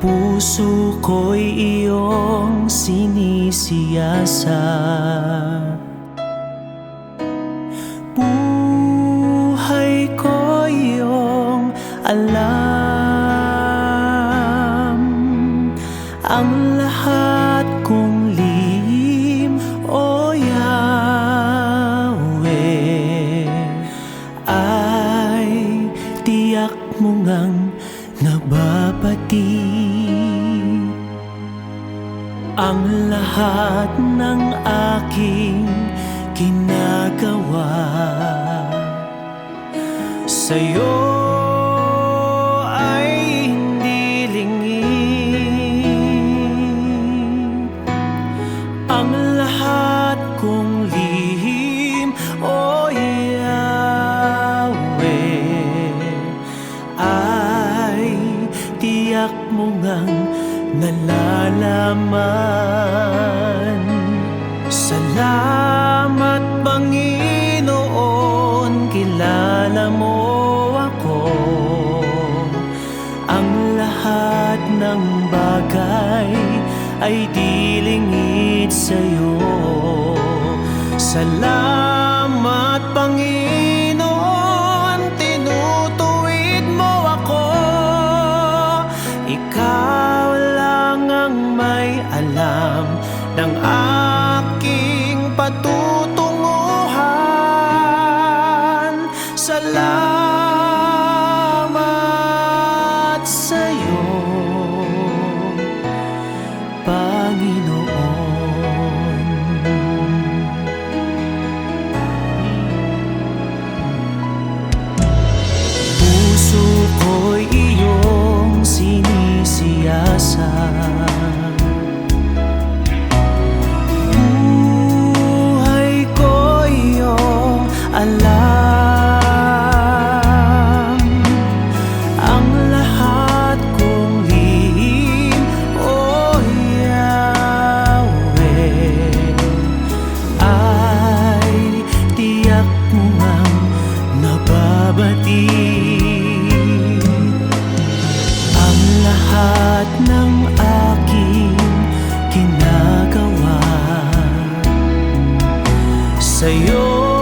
puso ko'y iyong sinisiyasat. Buhay ko iyong alam, ang lahat kong lihim, O Yahweh, ay tiyak mo ngang nababati. Ang lahat ng aking ginagawa sa'yo ay hindi lingid. Ang lahat kong lihim, O Yahweh, ay tiyak mo ngang nalalaman. Salamat, Panginoon, kilala mo ako. Ang lahat ng bagay ay di lingid sa'yo. Salamat, Panginoon, tinutuwid mo ako. Ikaw lang ang may alam ng aking patutunguhan. Salamat sa'yo, Panginoon. Puso ko'y iyong sinisiyasat. Alam, ang lahat kong lihim, O Yahweh, ay tiyak mo ngang nababati. Ang lahat ng aking ginagawa sa'yo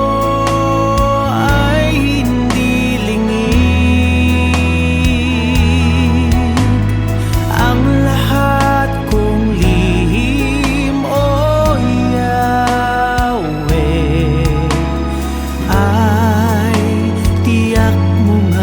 mo nga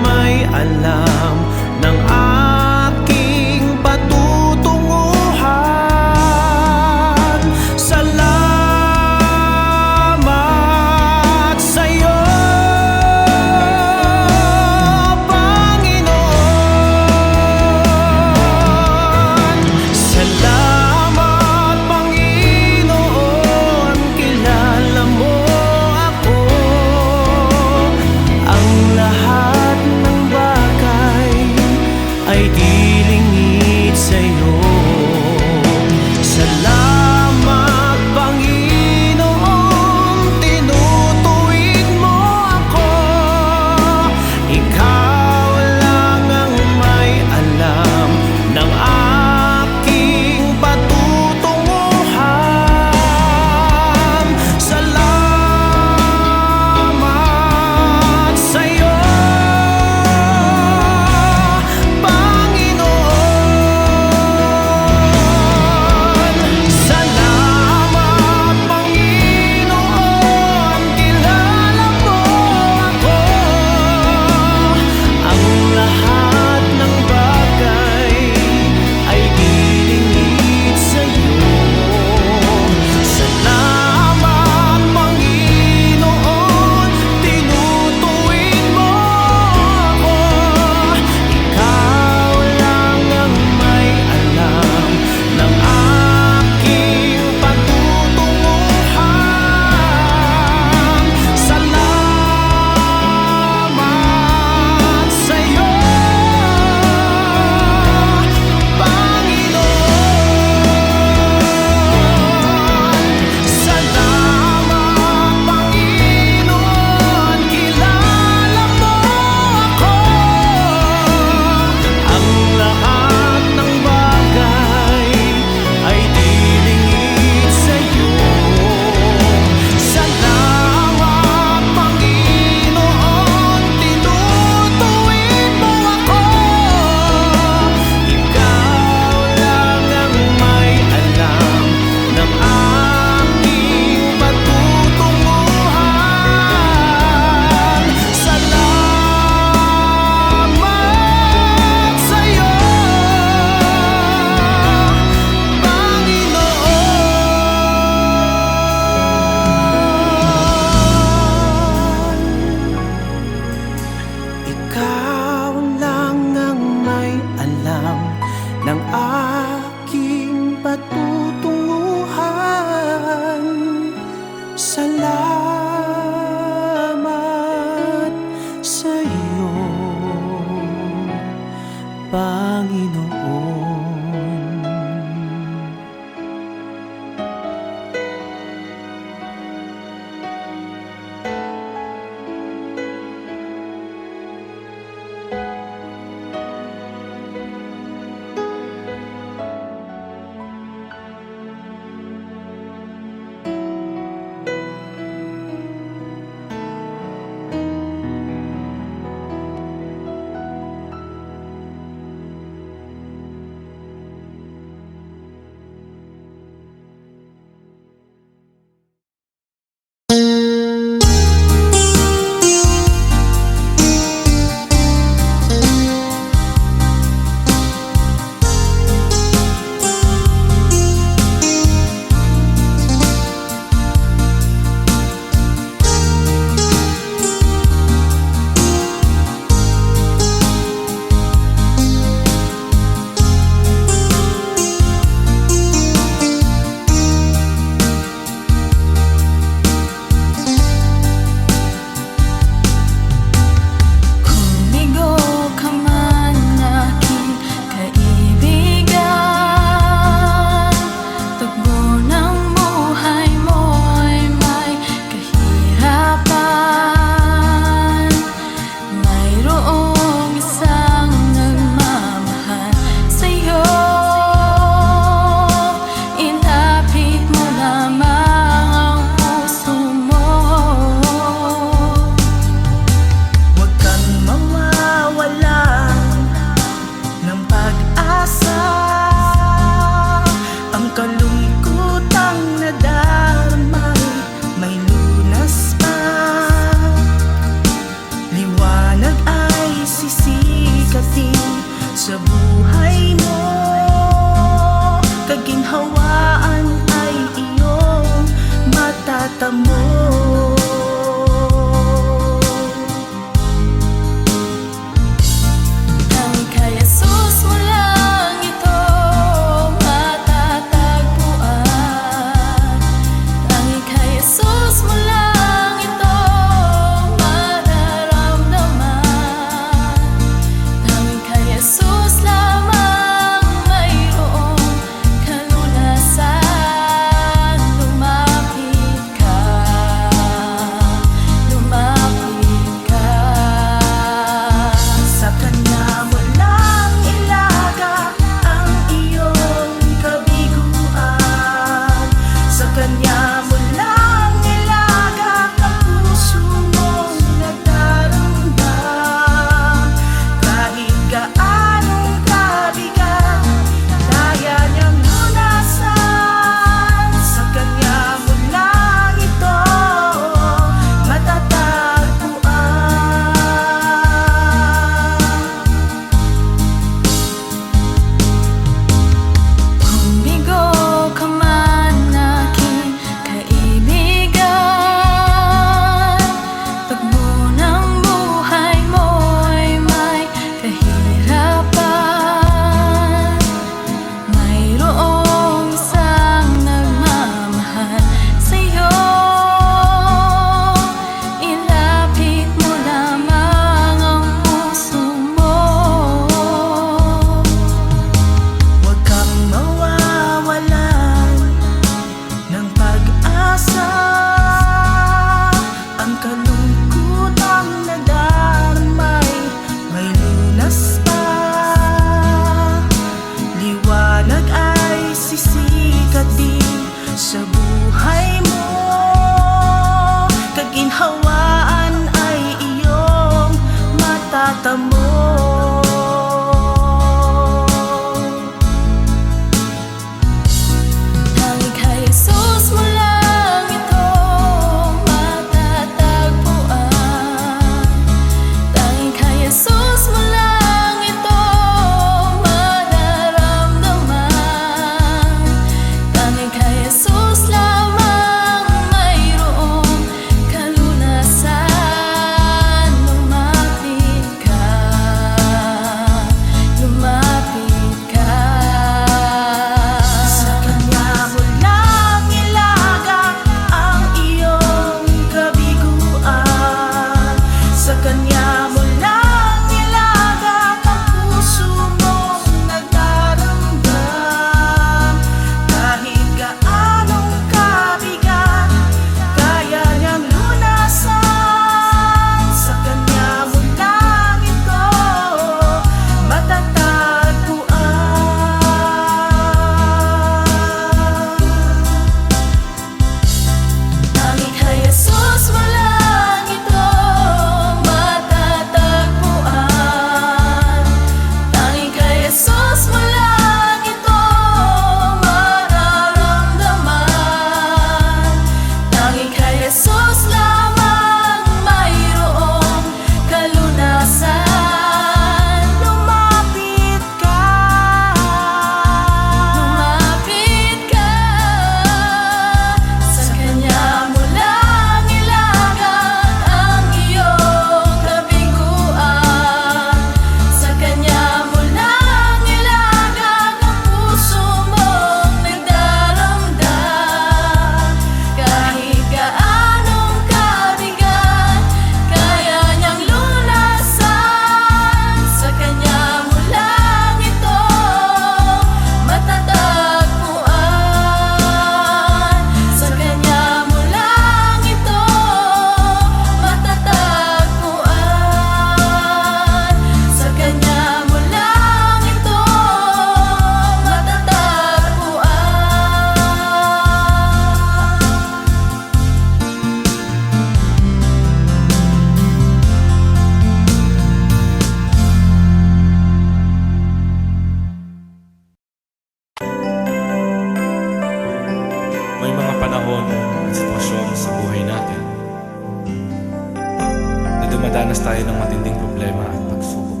Dumadanas tayo ng matinding problema at pagsubok.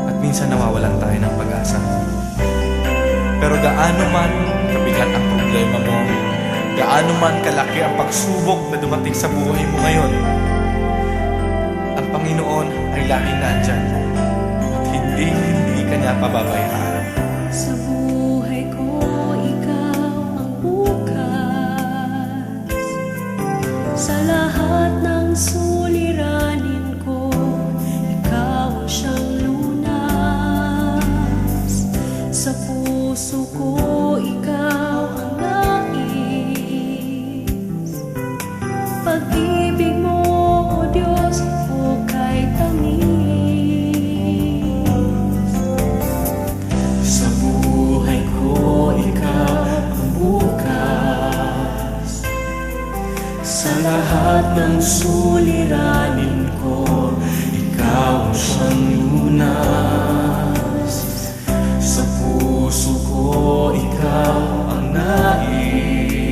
At minsan nawawalan tayo ng pag-asa. Pero gaano man kabigat ang problema mo, gaano man kalaki ang pagsubok na dumating sa buhay mo ngayon, ang Panginoon ay laging nandyan at hindi ka niya pababayaan. Sa buhay ko, ikaw ang bukas. Sa lahat ng suliranin ko, ikaw ang siyang lunas. Sa puso ko, ikaw ang nais. Pag-ibig mo, O Diyos, hukay tamis. Sa buhay ko, ikaw ang bukas. Sa lahat ng suliranin ko, ikaw ang siyang lunas. Sa puso ko, ikaw ang nais.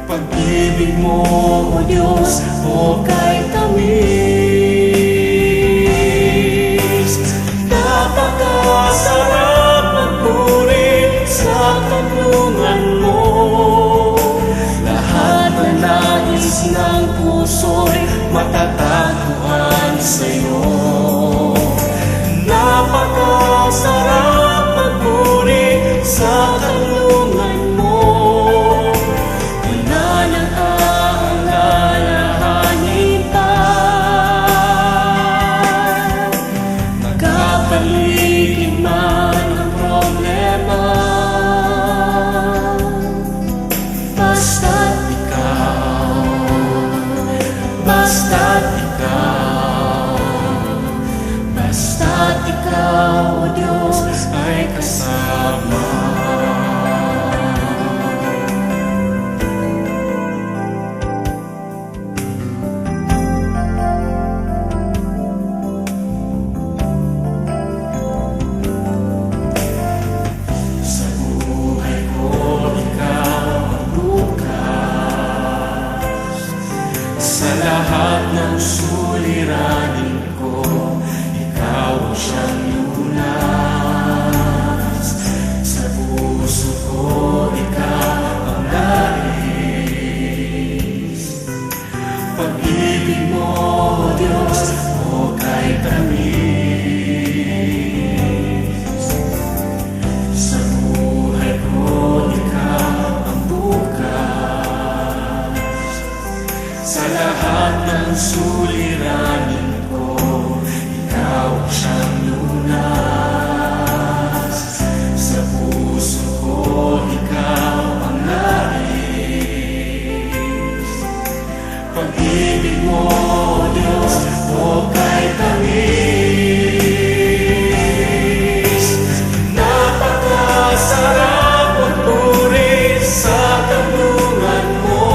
Pag-ibig mo, O Diyos, hukay tamis. Napakasarap magpuri sa kanlungan mo. Lahat na nais ng puso'y matatagpuan sa'yo. Napakasarap magpuri sa kanlungan mo. Wala nang aalalahanin pa. Nagkapaligid man ang problema, basta't ikaw, basta't ikaw, basta't ikaw, O Diyos, ay kasama. Sa buhay ko, ikaw ang bukas. Sa lahat ng suliranin ko, ikaw ang siyang lunas. Sa puso ko, ikaw ang nais. Pag-ibig mo, O Diyos, hukay tamis. Sa buhay ko, ikaw ang bukas. Sa lahat ng suliranin ko, ikaw ang siyang lunas. Sa puso ko, ikaw ang nais. Pag-ibig mo, O Diyos, hukay tamis. Napakasarap magpuri sa kanlungan mo.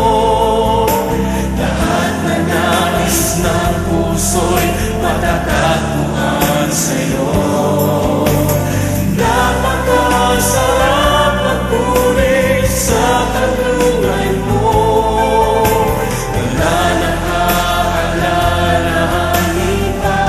Lahat na nais ng puso'y matatagpuan sa'yo. Napakasarap magpuri sa kanlungan mo. Wala nang aalalahanin pa.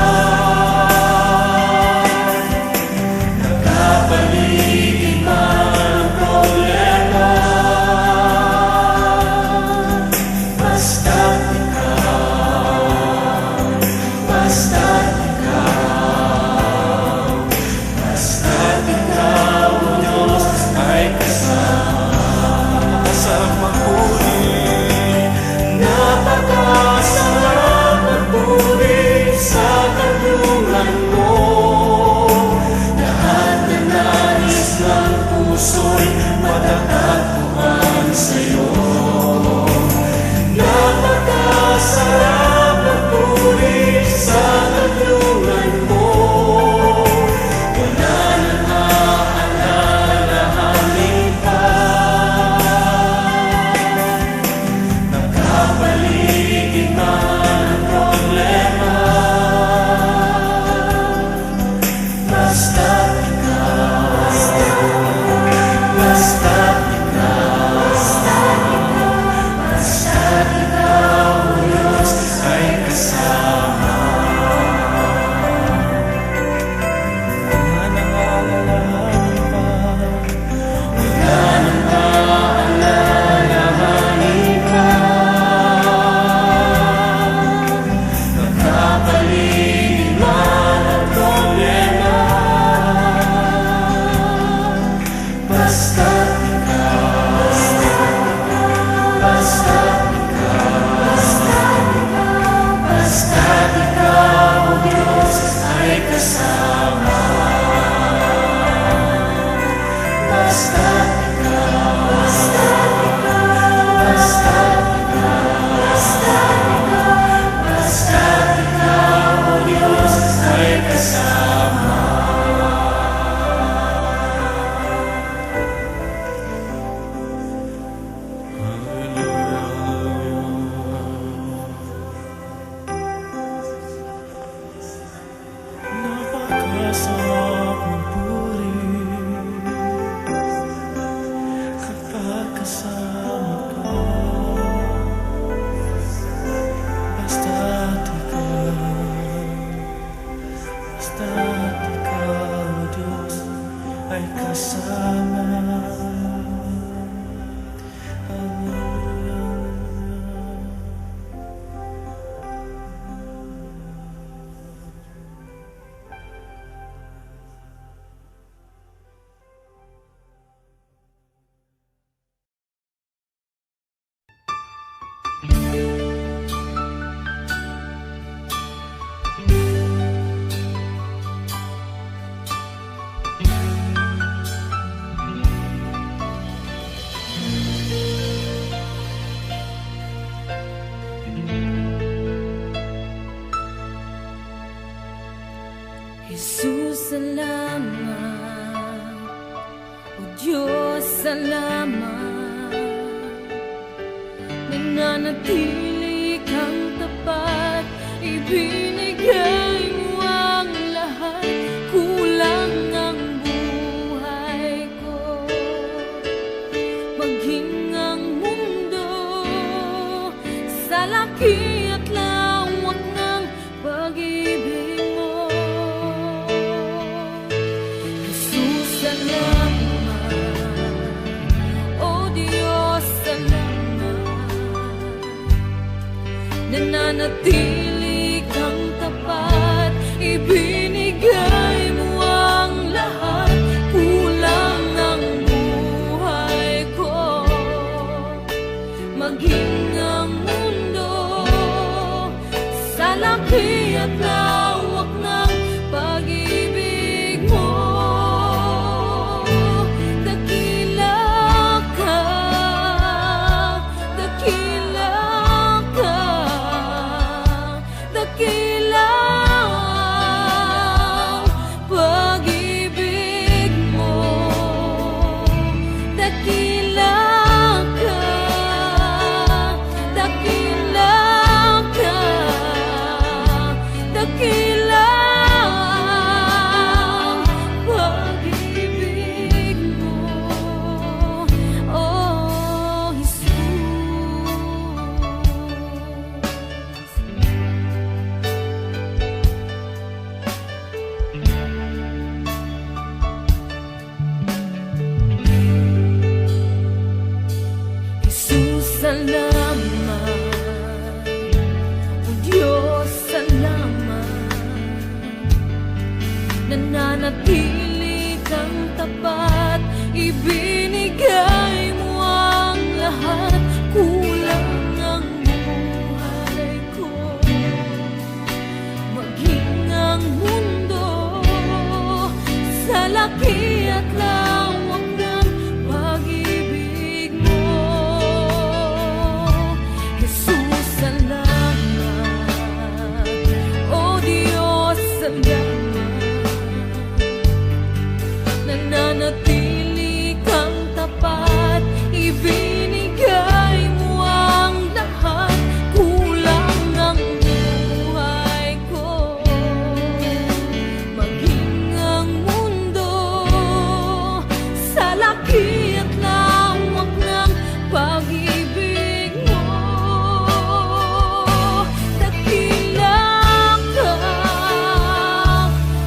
Jesus, salamat. O Diyos, salamat. Nananatili kang tapat, ibinigay mo ang lahat. Kulang ang buhay ko, maging ang mundo sa laki at lawak ng pag-ibig mo. Jesus, salamat. O Diyos, salamat. Nananatili kang tapat, ibinigay mo ang lahat. Kulang ang buhay ko, maging ang mundo sa laki at lawak ng pag-ibig mo. Dakila ka, dakila ka, dakila ang pag-ibig mo. Dakila ka, dakila ka, dakila ang pag-ibig mo. Oh, Jesus. Jesus, salamat. O Diyos, salamat. Nananatili kang tapat, ibinigay mo ang lahat. Kulang ang buhay ko, maging ang mundo sa laki at lawak ng pag-ibig mo. Jesus, salamat. O Diyos, salamat. Nananatili kang tapat, ibinigay mo ang lahat. Kulang ang buhay ko, maging ang mundo sa laki at lawak ng pag-ibig mo. Dakila ka,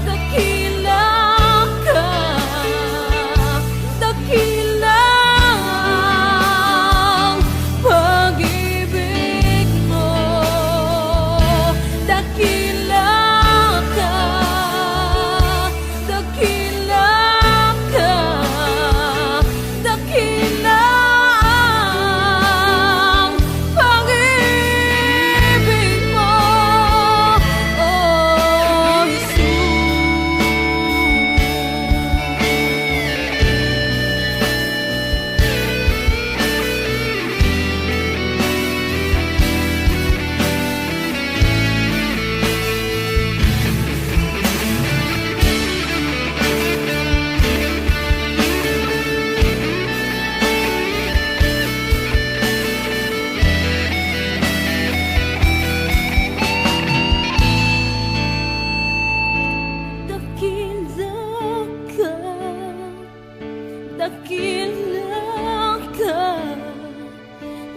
dakila ka, dakila ang pag-ibig mo. Dakila ka, dakila ka, dakila ang pag-ibig mo. Oh, dakila ka, dakila ka,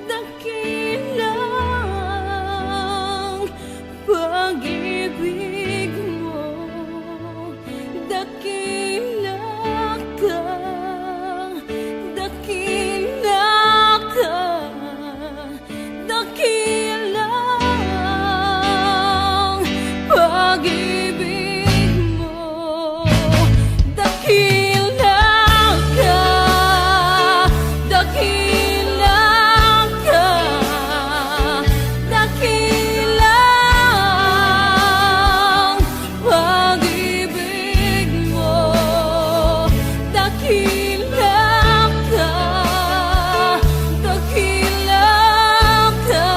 dakila ang pag-ibig mo. Dakila ka, dakila ka, dakila ang pag-ibig mo. Dakila ka, dakila ka, dakila ang pag-ibig mo. Dakila ka, dakila ka,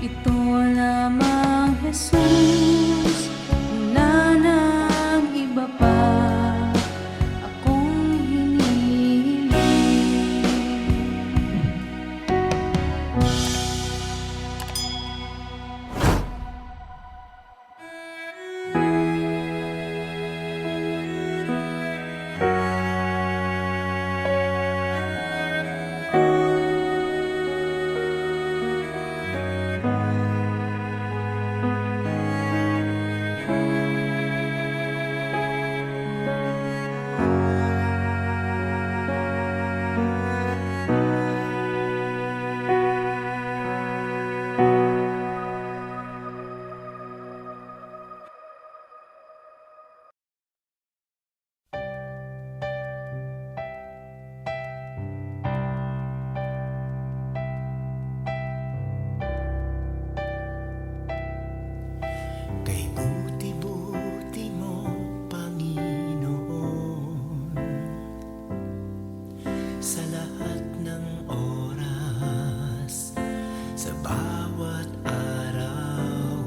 Ito lamang, Jesus, wala nang iba pa akong hinihiling. Kay buti-buti mo, Panginoon, sa lahat ng oras, sa bawat araw,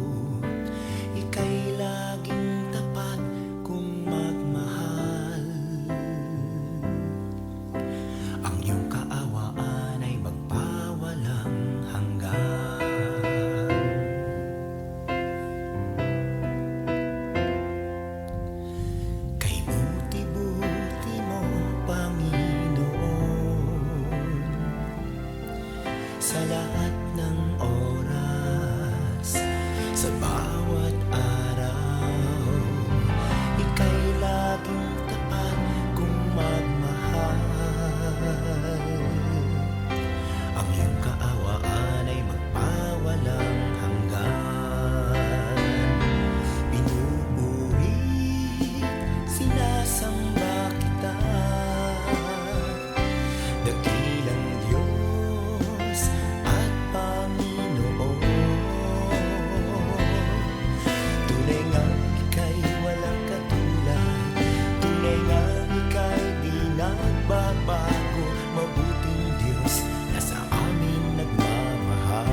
ika'y laging tapat kung magmahal. Ang iyong kaawaan ay magpawalang hanggan. Kay buti-buti mo, Panginoon, sa lahat ng oras, sa bawat araw, ika'y laging tapat kung magmahal. Ang iyong kaawaan ay magpawalang hanggan. Pinupuri, sinasamba kita, dakilang Diyos at Panginoon. Tunay ngang ika'y walang katulad, tunay ngang ika'y di nagbabago, mabuting Diyos na sa amin nagmamahal.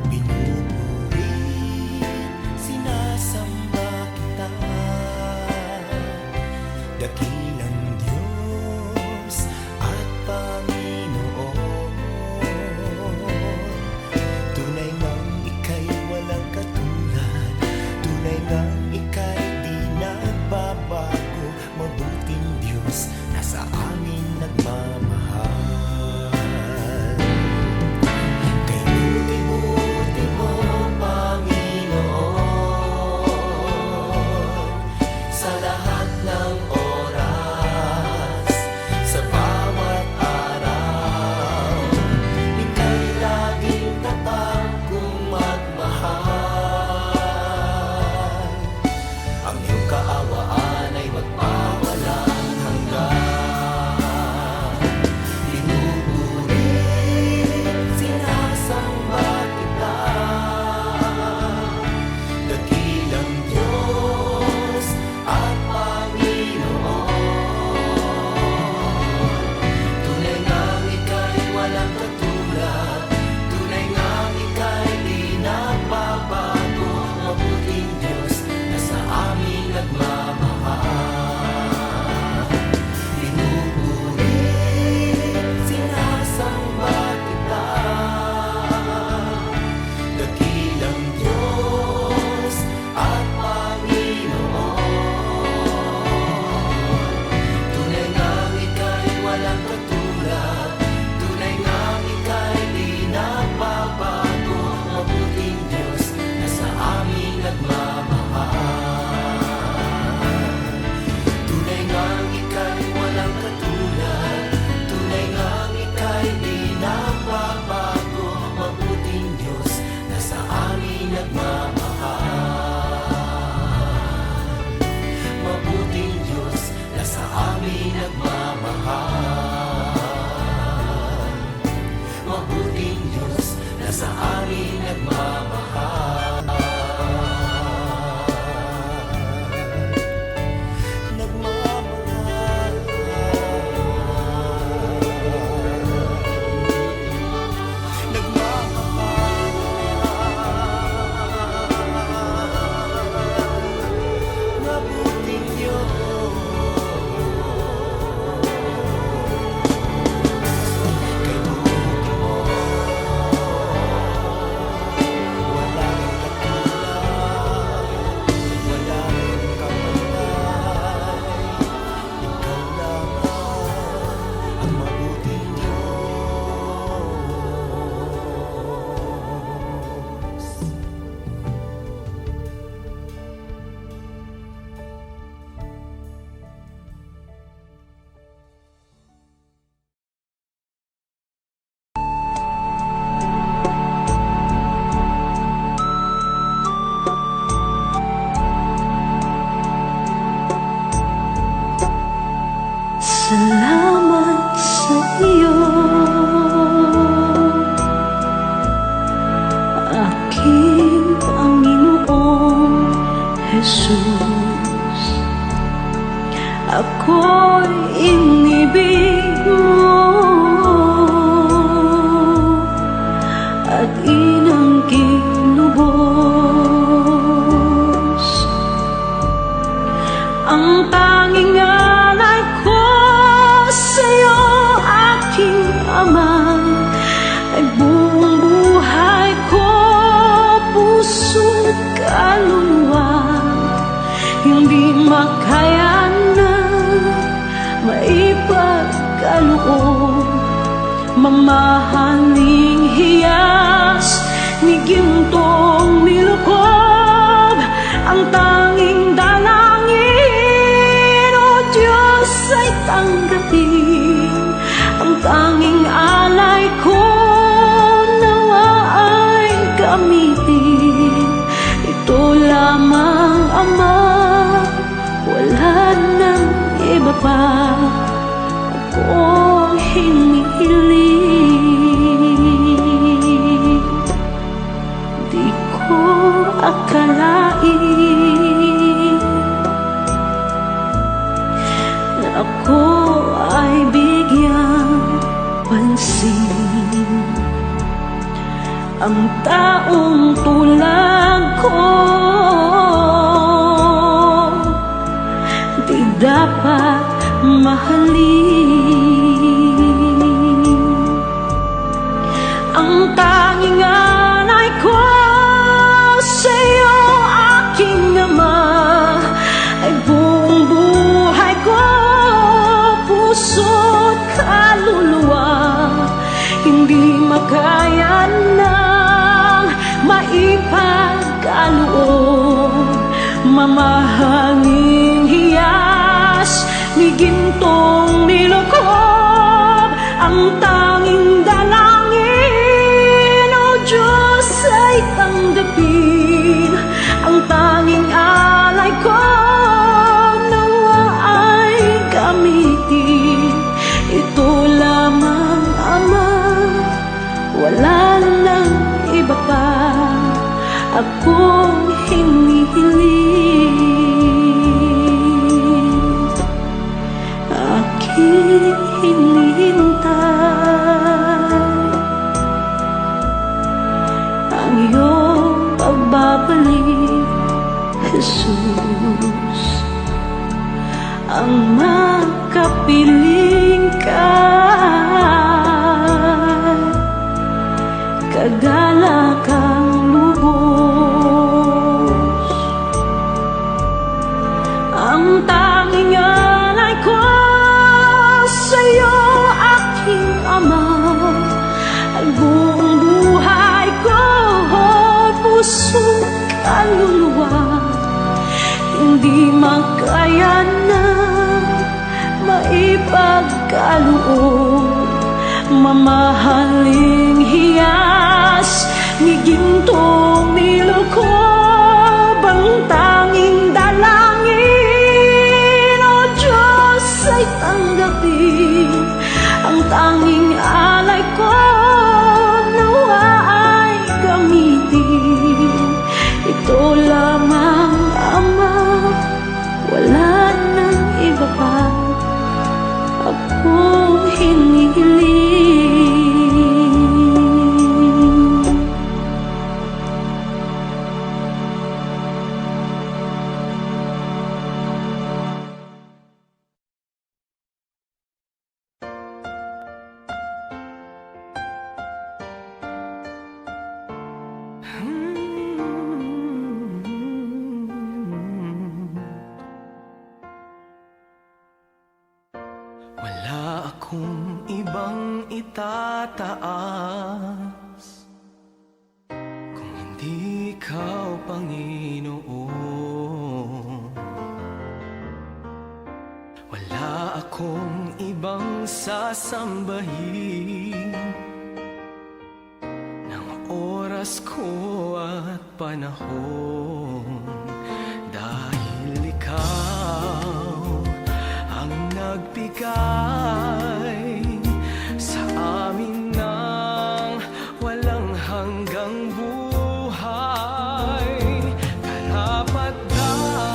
Pinupuri, sinasamba kita, dakilang Diyos at Panginoon. Tunay ngang ika'y walang katulad, tunay ngang ika'y di nagbabago, mabuting Diyos na sa amin nagmamahal. Kay buti-buti mo, Panginoon, sa lahat ng oras, sa bawat araw, ika'y laging tapat kung magmahal. Ang iyong kaawaan ay magpawalang hanggan. Pinupuri, sinasamba kita, dakilang Diyos at Panginoon. Tunay ngang ika'y walang katulad, tunay ngang ika'y di nagbabago, mabuting Diyos na sa amin nagmamahal. Pinupuri, sinasamba kita, dakilang Diyos at Panginoon. Tunay ngang ika'y walang katulad, tunay ngang ika'y di nagbabago, mabuting Diyos na sa amin nagmamahal. Tunay ngang ika'y walang katulad, tunay ngang ika'y di nagbabago, mabuting Diyos na sa amin nagmamahal. Mabuting Diyos na sa amin nagmamahal. Mabuting Diyos na sa amin nagmamahal. Nagmamahal. Nagmamahal. Jesus. Ako'y inibig mo at inangkin lubos. Ang tanging alay ko sa'yo, aking Ama, ay buong buhay ko, puso't kaluluwa. Hindi makaya na maipagkaloob, mamahaling hiyas ni gintong nilukob. Ang tanging dalangin, O Diyos, ay tanggapin. Ang tanging alay ko, nawa ay gamitin. Ito lamang, Ama, wala nang iba pa akong hinihiling. Di ko akalain na ako ay bigyang pansin. Ang taong tulad ko di dapat mahalin. Ang tanging alay ko sa'yo, aking Ama, ay buong buhay ko, puso't kaluluwa. Hindi makaya nang maipagkaloob, mamahaling hiyas ni gintong nilukob. Ang tanging dalangin, O Diyos, ay tanggapin. Ang tanging alay ko, nawa ay gamitin. Ito lamang, Ama, wala nang iba pa akong hinihiling. Aking hinihintay ang iyong pagbabalik, Jesus. Ang makapiling ka, kagalakang lubos. Ang tanging alay ko sa'yo, aking Ama, ay buong buhay ko, puso't kaluluwa. Hindi makaya na maipagkaloob, mamahaling hiyas ni gintong nilukob. Ang tanging dalangin, O Diyos, ay tanggapin. Ang tanging alay ko, nawa ay gamitin. Ito lamang, Ama, wala nang iba pa akong hinihiling. Wala akong ibang itataas kung hindi ikaw, Panginoon. Wala akong ibang sasambahin ng oras ko at panahon, dahil ikaw ang nagbigay sa amin ng walang hanggang buhay. Karapat-dapat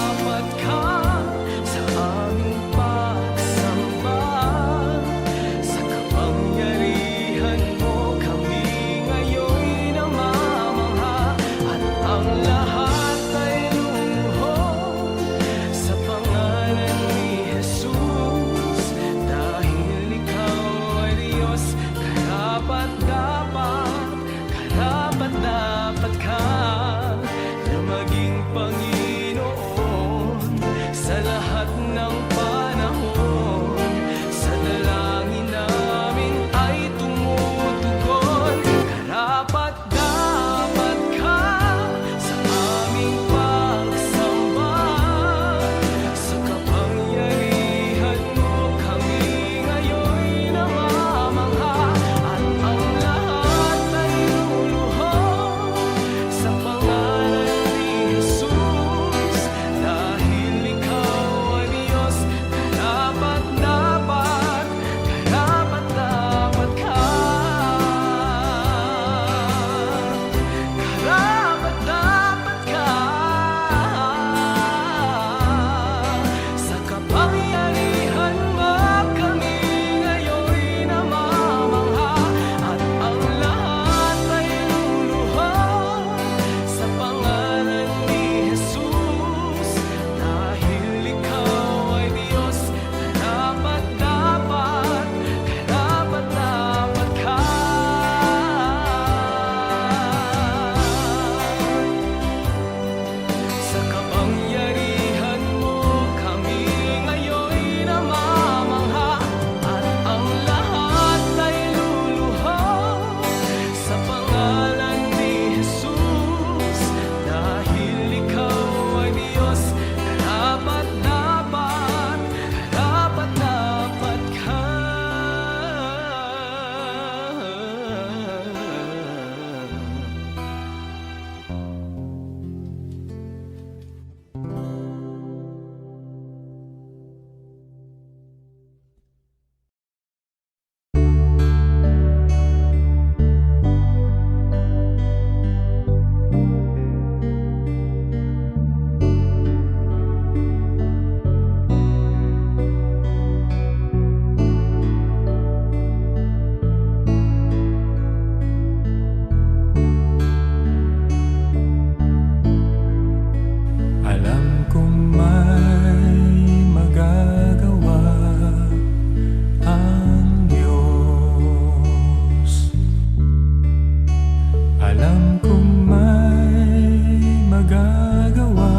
Alam kong may magagawa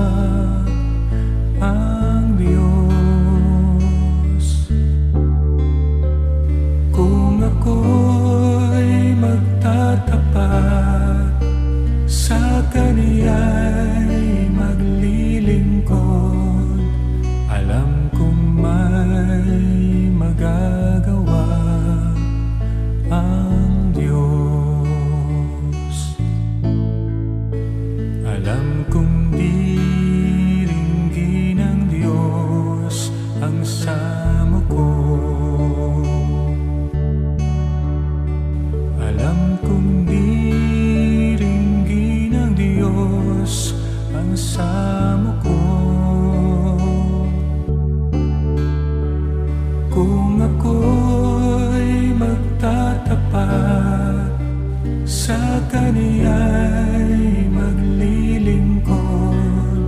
ang Diyos. Kung ako'y magtatapat, sa Kaniya'y maglilingkod, alam kong may magagawa ang Diyos. Alam kong diringgin ng Diyos ang samo ko. Alam kong diringgin ng Diyos ang samo ko. Kung ako'y magtatapat, sa Kaniya'y maglilingkod,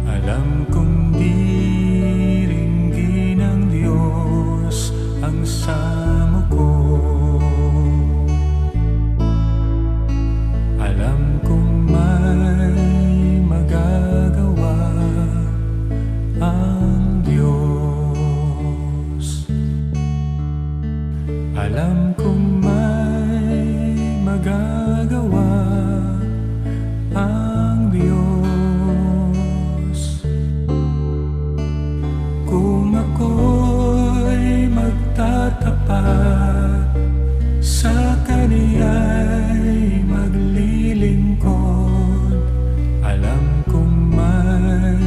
alam kong diringgin ng Diyos ang samo ko. Alam kong may magagawa ang Diyos. Alam kong may magagawa ang Diyos. Kung ako'y magtatapat, sa Kaniya'y maglilingkod, alam kong may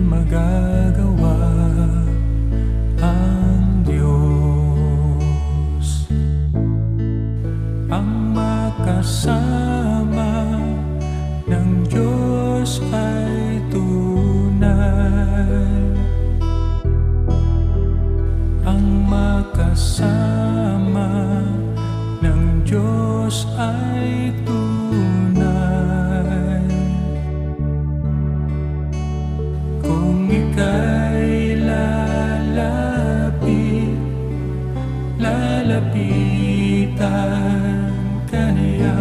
magagawa ang Diyos. Ang makasama ng Diyos ay tunay. Ang makasama ng Diyos ay tunay. Kung ika'y lalapitan ka niya,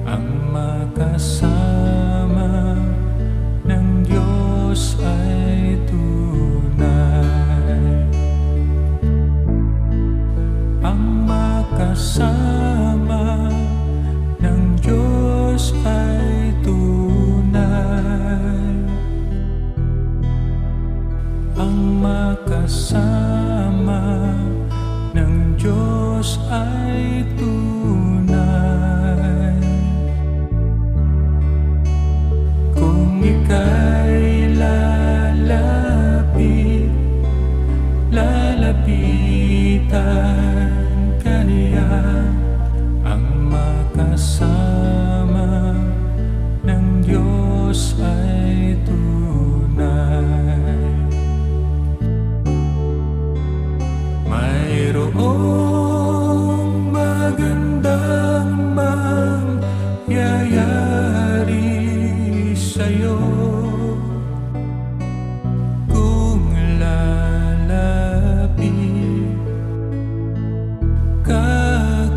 ang makasama ng Diyos ay tunay. Ang makasama ng Diyos ay tunay. Ang makasama ng Diyos ay tunay. Kung ika'y lalapitan ka niya, ang makasama ng Diyos ay tunay. Mayroong magandang mangyayari sa'yo kung lalapit ka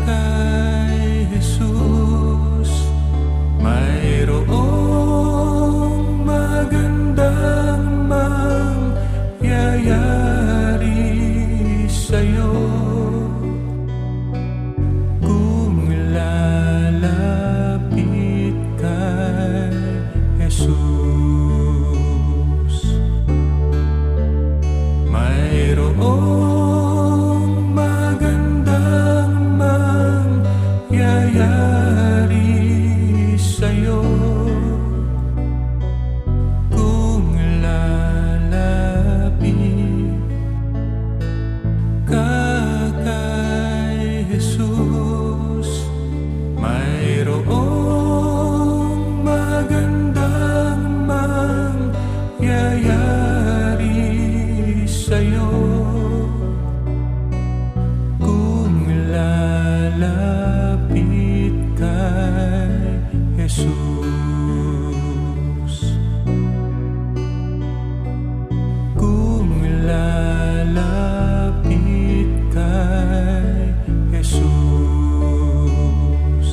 kay Jesus. Mayroong magandang mangyayari sa'yo kung lalapit kay Jesus. Mayroong magandang mangyayari sa'yo kung lalapit ka kay Jesus. Mayroong magandang mangyayari sa'yo kung lalapit kay Jesus. Kung lalapit kay Jesus.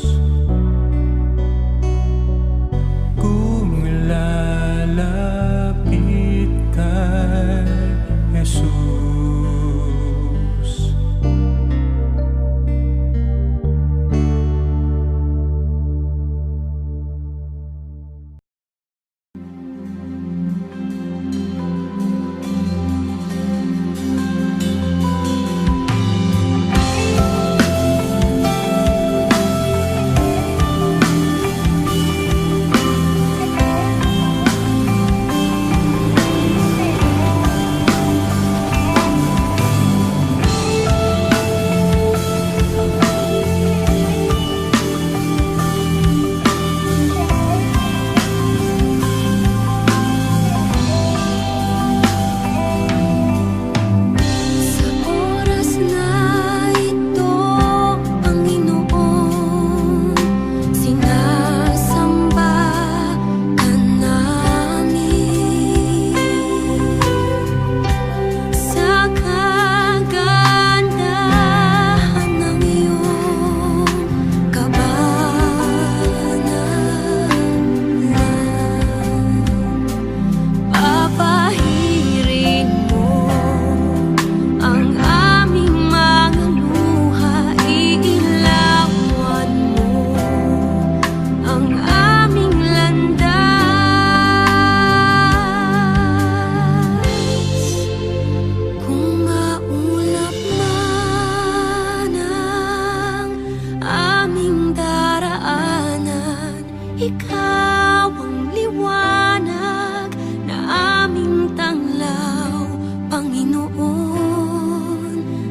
Ikaw ang liwanag na aming tanglaw, Panginoon.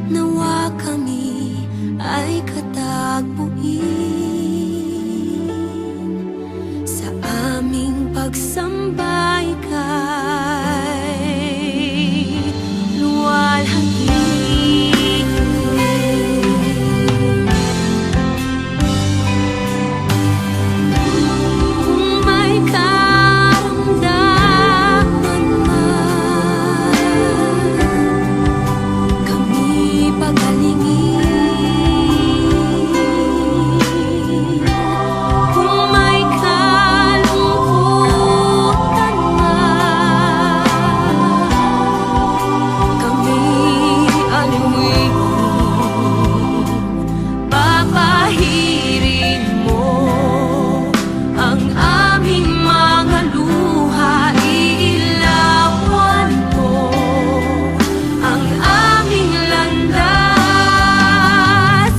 Nawa kami ay katagpuin sa aming pagsamba ika'y luwalhati. Kung may karamdaman man, kami pagalingin. Kung may kalungkutan man, kami aluin. Papahirin mo ang aming mga luha, iilawan mo ang aming landas.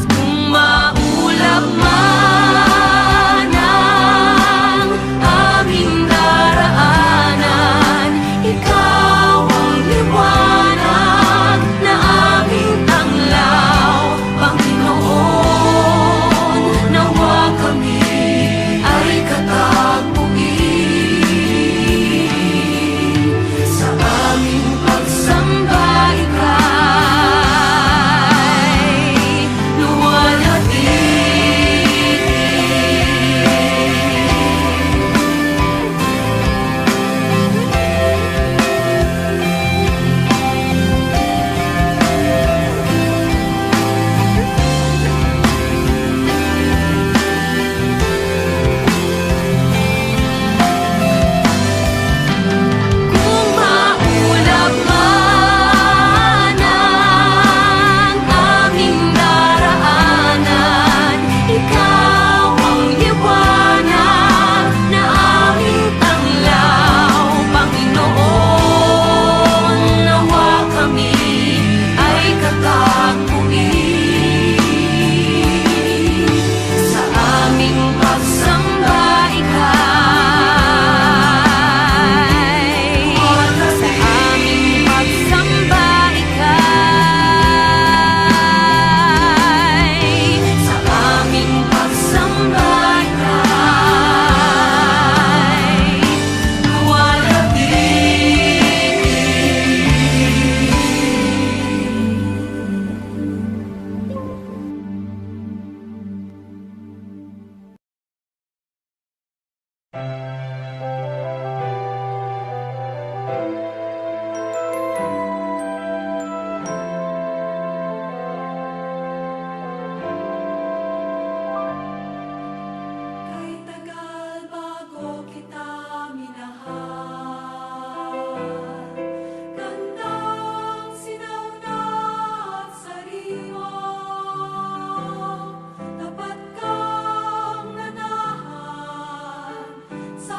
Kung maulap man ang aming daraanan, ikaw ang liwanag na aming tanglaw, Panginoon. Nawa kami ay katagpuin sa aming pagsamba ika'y luwalhati. Kung maulap man ang aming daraanan, ikaw ang liwanag na aming tanglaw, Panginoon. Nawa kami ay katagpuin sa aming pagsamba ika'y, sa aming pagsamba ika'y, sa aming pagsamba ika'y luwalhati. Kay tagal bago kita minahal, gandang sinauna at sariwa, tapat kang nanahan sa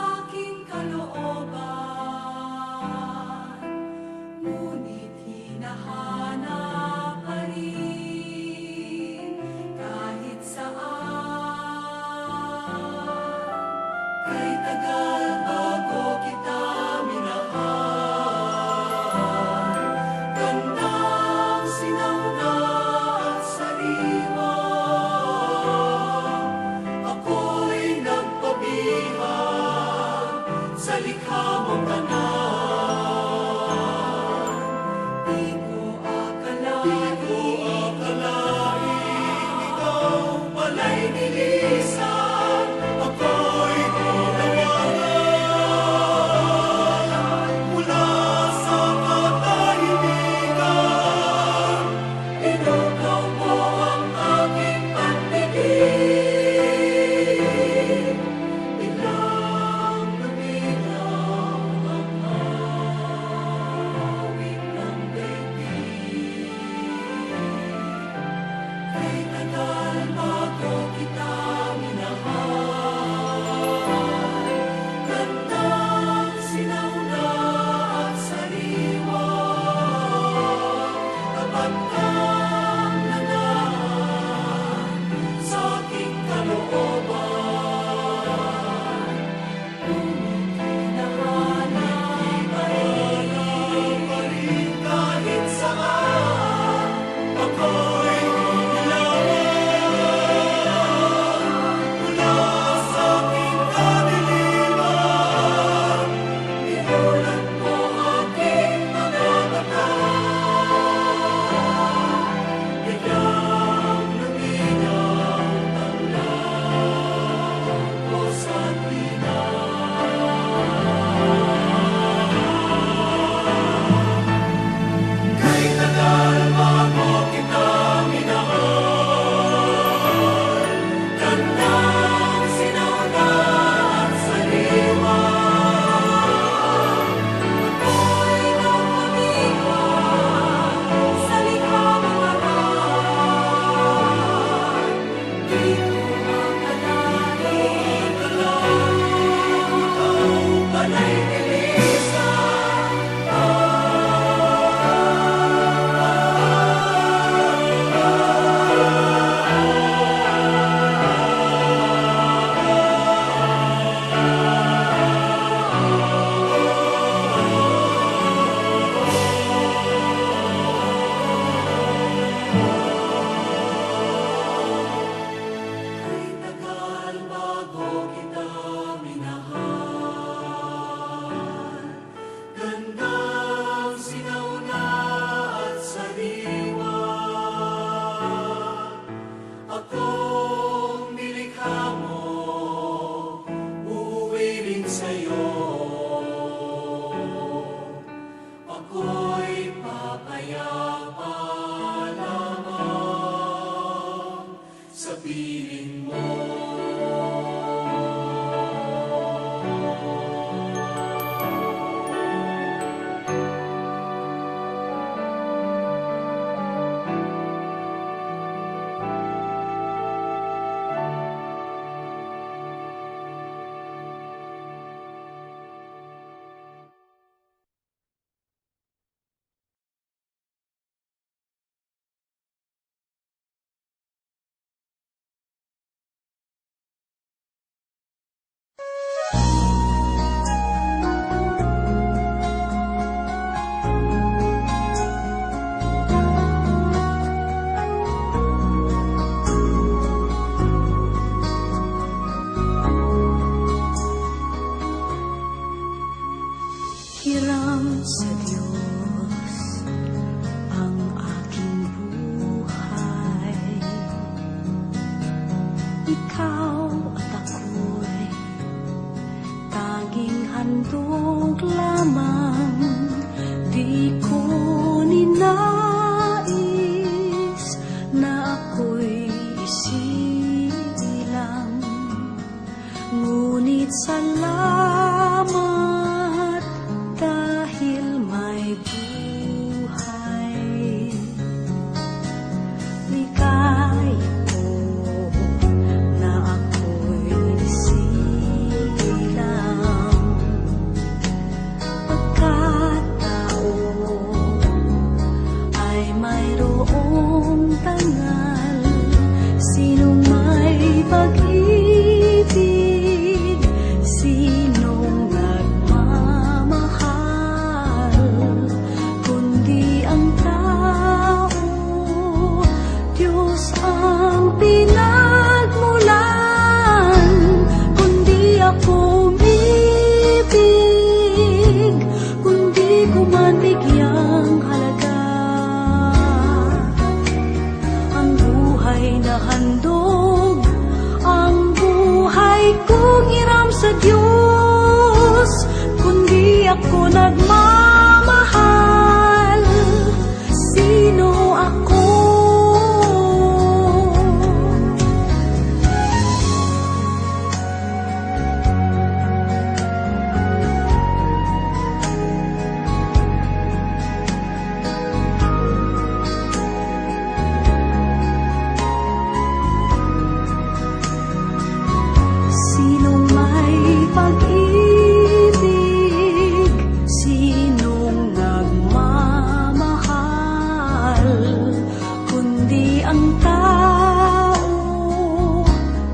sa'yo. Ako'y papayapa lamang sa piling mo. Hiram sa Diyos ang aking buhay. Ikaw at ako'y tanging handog lamang. Di ko ninais na ako'y isilang. Ngunit salamat dahil may buhay. Ligaya ko na ako'y silang. Pagkatao ay mayroong tangal. Sinong may pag-ibig, sinong nagmamahal, kundi ang tao, Diyos ang pinagmulan. Kundi ako umibig, kundi ko man bigyang halaga ang buhay na handog, ang buhay kong hiram sa Diyos. Kundi ako nagmamahal, sino ako? Sinong may pag-ibig, sinong nagmamahal, kundi ang tao,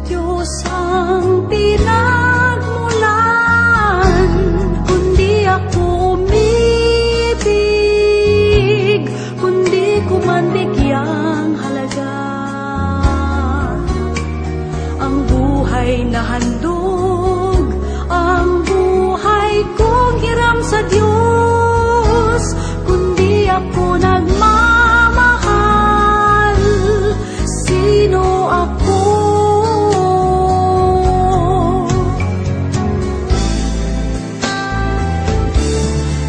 Diyos ang pinagmulan. Kundi ako umibig, kundi ko man bigyang halaga ang buhay na handog, ang buhay kong hiram sa Diyos. Kundi ako nagmamahal, sino ako?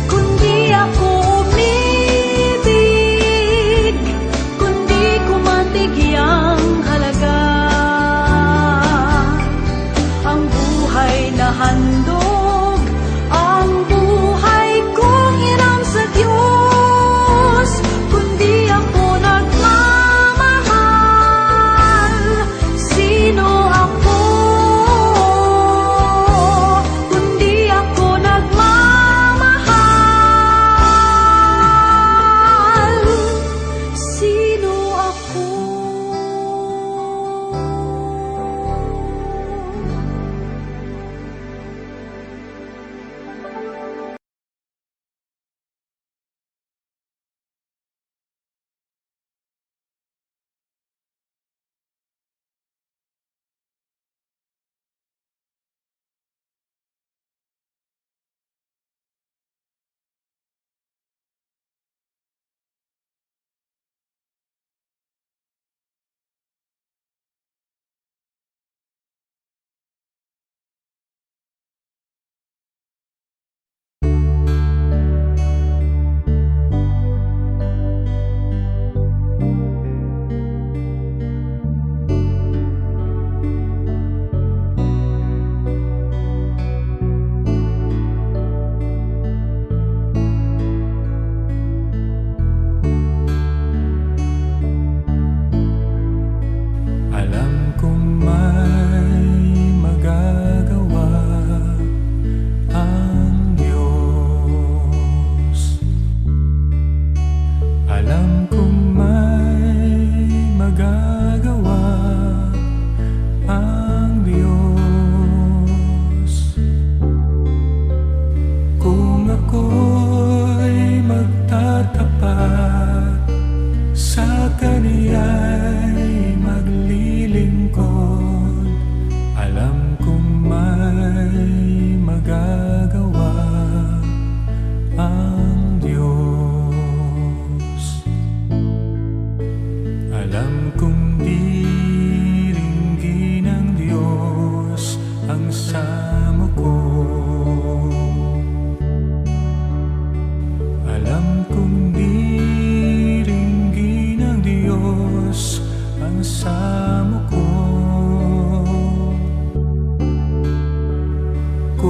Kundi ako umibig, kundi ko man bigyang halaga ang buhay na handog, ang buhay kong hiram sa Diyos. Kundi ako nagmamahal, sino ako? Kundi ako nagmamahal, sino ako?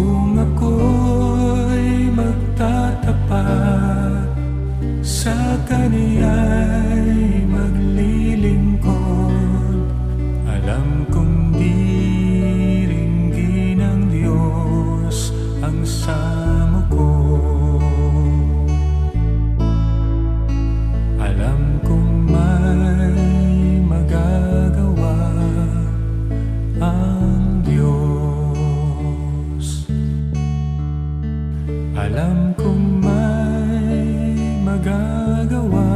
Kung ako'y magtatapat, sa Kaniya'y maglilingkod, alam kong diringgin ng Diyos ang samo ko. Alam kong may magagawa ang Diyos. Alam kong may magagawa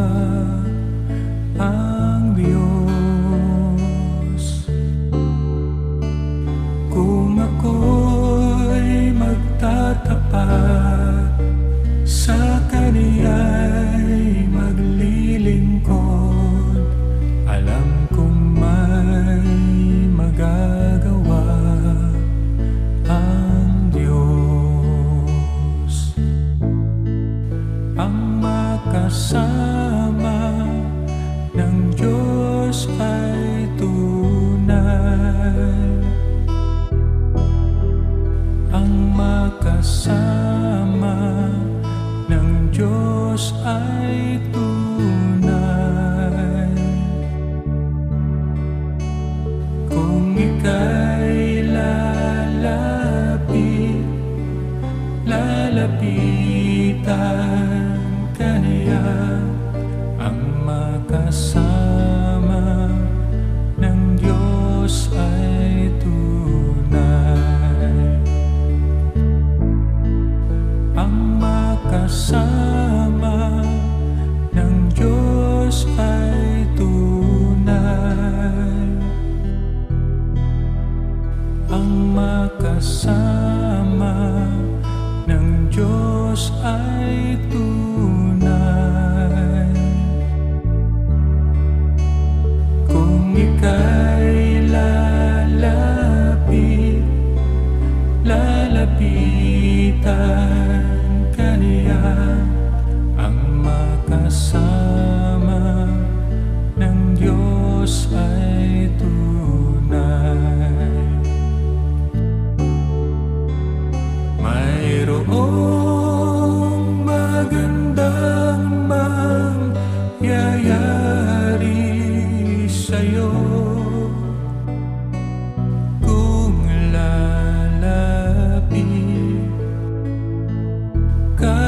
ang Diyos. Kung ako'y magtatapat, sa Kaniya'y maglilingkod, alam kong may magagawa ang Diyos. Ang makasama ng Diyos ay tunay. Ang makasama ng Diyos ay tunay. Kung ika'y lalapitan ka niya, ang makasama ng Diyos ay tunay. Ang makasama ng Diyos ay tunay. Ang makasama ng Diyos ay tunay. Kung ika'y lalapitan ka niya, ang makasama ng Diyos ay tunay. Mayroong magandang mangyayari sa'yo kung lalapit ka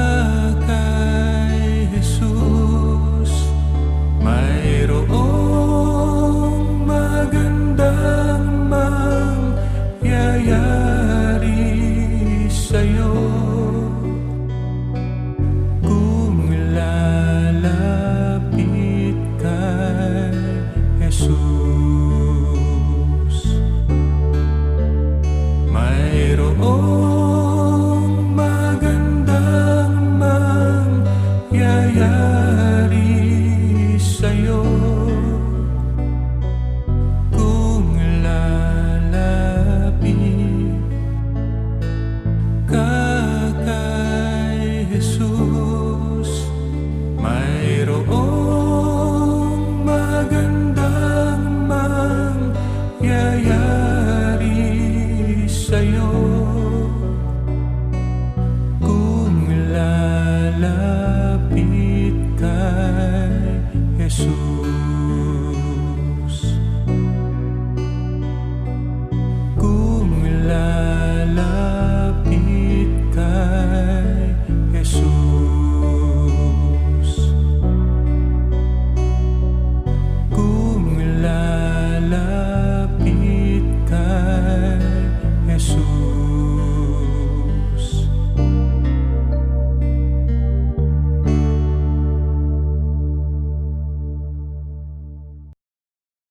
kay Jesus. Mayroong magandang mangyayari sa'yo kung lalapit kay Jesus. Mayroong